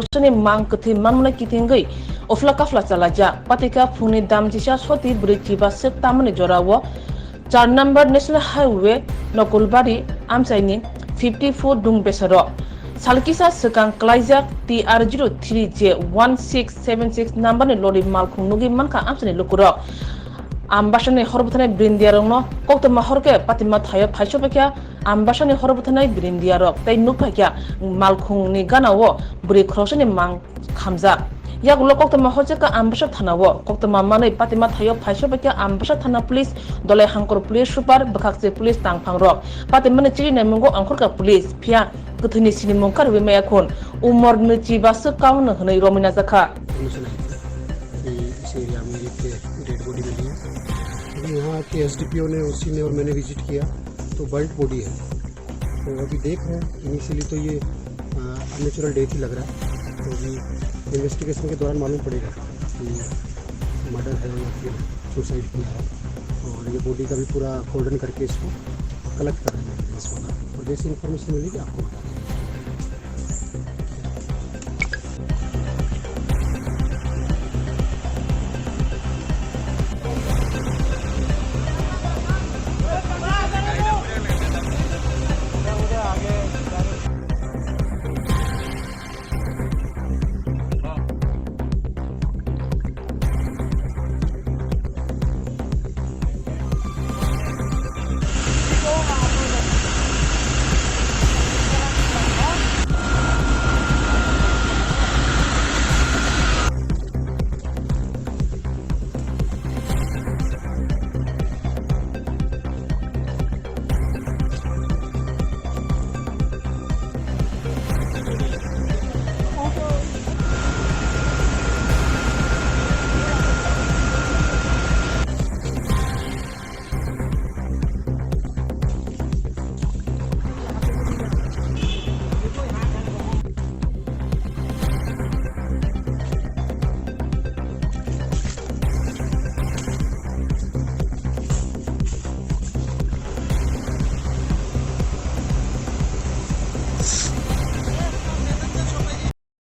Sini mang kethi manmuna kitinggai ofla kafla chalaja patika phuni damjisa soti brikiba sektamani jorawo 4 number national highway Nokulbari Amsaini 54 Dungbesaro Salkisa sekang klaijak TR03J1676 number ni lori malkhung nugi manka amsani lukurok ambasani horbutane brindiarongno koktama horke patima thaya phaisopekya ambasani horbutane brindiarok tai nupakya malkhungni ganawo buri krosani mang khamjak yagulo koktama hojeka ambasa thanawo koktama manai patima thayo phaisopekya ambasa thana police dole hangkor police super bakhakse police tangphangrok patimani chiri naimungo angkhorka police phia kuthini sinimong karwe mayakon umor nuchi bas kaun hnai romina zakha यहाँ के SDPO ने उसी ने और मैंने visit किया तो बल्ट body है तो अभी देख रहे हैं इनिशियली तो ये अननेचुरल डेथ ही लग रहा है तो अभी इन्वेस्टिगेशन के दौरान मालूम पड़ेगा कि मर्डर है या फिर सुसाइड किया है और ये बॉडी का भी पूरा कोल्डन करके इसको कलेक्ट कर रहे हैं और जैसी इन्फॉर्मेशन मिलेगी आपको